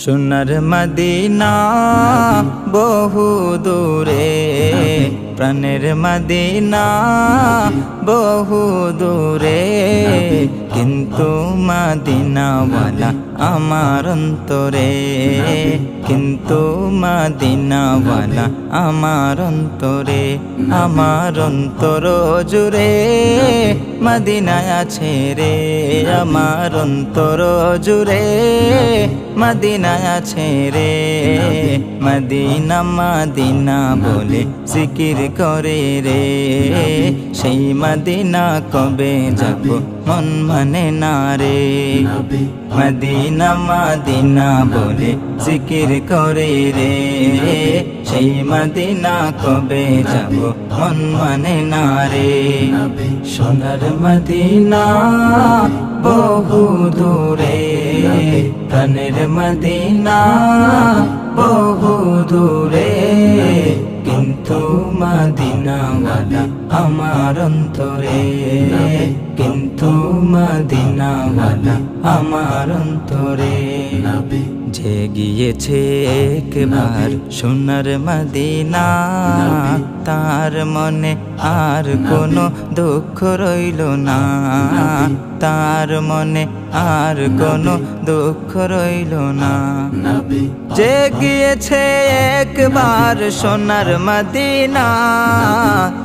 সোনার মদিনা বহু দূরে, প্রাণের মদিনা বহু দূরে, কিন্তু মদিনাওয়ালা আমার অন্তরে, কিন্তু মদিনাওয়ালা আমার অন্তরে। আমার অন্তর জুড়ে মদিনায় আছে রে, আমার অন্তর জুড়ে মদিনায় আছে রে। মদিনা মদিনা বলে জিকির করে রে, সেই মদিনা কবে যাব মন মানে না রে। মদিনা মদিনা বলে জিকির করে রে, সেই মদিনা কবে যাব মন মানে না রে। সোনার মদিনা বহু দূরে, প্রাণের মদিনা বহু দূরে, কিন্তু মদিনাওয়ালা আমার অন্তরে, কিন্তু মদিনাওয়ালা আমার অন্তরে। যে গিয়েছে একবার সোনার মদিনা, তার মনে আর কোনো দুঃখ রইল না, তার মনে আর কোনো দুঃখ রইল না। যে গিয়েছে একবার সোনার মদিনা,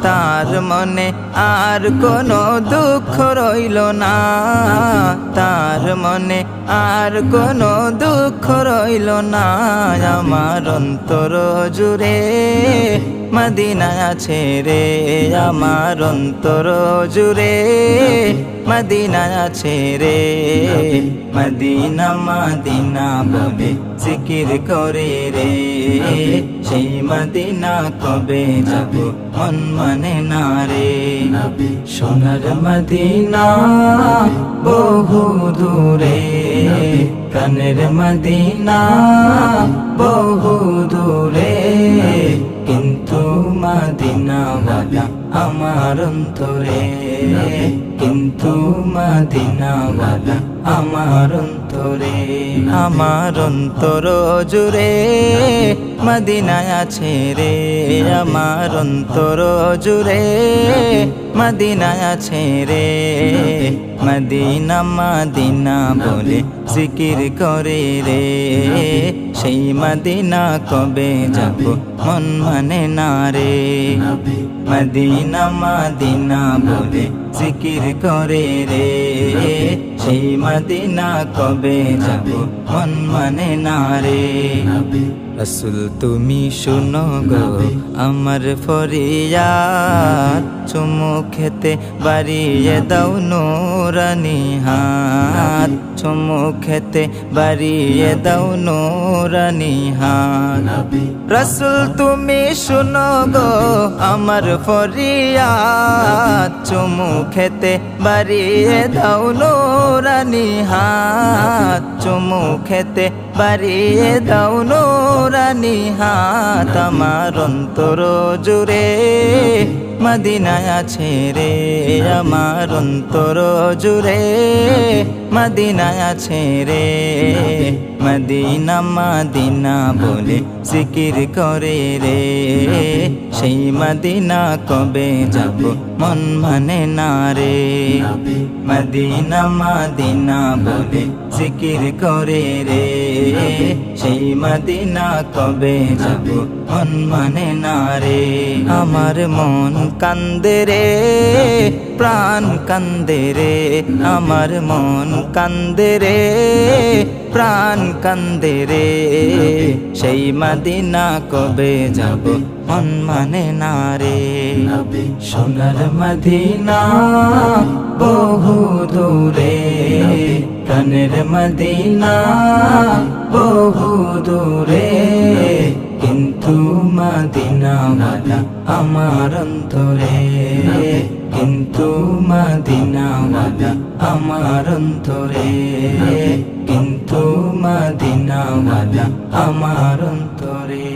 তার মনে আর কোনো দুঃখ রইল না, তার মনে আর কোনো দুঃখ রইল না। আমার অন্তর জুড়ে মদিনা আছে রে, আমার অন্তর জুড়ে মদিনা আছে রে। মদিনা মদিনা বলে জিকির করে রে, সেই মদিনা কবে যাব মন মানে না রে। সোনার মদিনা বহু দূরে, প্রাণের মদিনা বহু দূরে, কিন্তু মদিনাওয়ালা আমার অন্তরে, কিন্তু মদিনাওয়ালা আমার অন্তরে। আমার অন্তর জুড়ে মদিনায় আছে রে, আমার অন্তর জুড়ে মদিনায় আছে রে। মদিনা মদিনা বলে জিকির করে রে, সেই মদিনা কবে যাব মন মানে না রে। মদিনা মদিনা বলে জিকির করে রে, সেই মদিনা কবে যাব মন মানে না রে। রসুল তুমি শুনো গো আমার ফরিয়াদ, চুমু খেতে বাড়িয়ে দাও নুরানি হাত, চুমু খেতে বাড়িয়ে দাও নুরানি হাত। রসুল তুমি শুনো গো আমার ফরিয়াদ, চুমু খেতে বাড়িয়ে দাও নুরানি হাত, চুমু খেতে বাড়িয়ে দাও নুরানি হাত। আমার অন্তর জুড়ে মদিনায় আছে রে, আমার অন্তর জুড়ে মদিনায় আছে রে। মদিনা মদিনা বলে জিকির করে রে, সেই মদিনা কবে যাব মন মানে না রে। মদিনা মদিনা বলে জিকির করে রে, সেই মদিনা কবে যাব মন মানে না রে। আমার মন কান্দে রে, প্রাণ কান্দে রে, আমার মন কান্দে রে, প্রাণ কান্দে রে, সেই মদিনা কবে যাব মন মানে না রে। সোনার মদিনা বহু দূরে, প্রাণের মদিনা বহু দূরে, কিন্তু মদিনাওয়ালা আমার অন্তরে, কিন্তু মদিনাওয়ালা আমার অন্তরে, কিন্তু মদিনাওয়ালা আমার অন্তরে।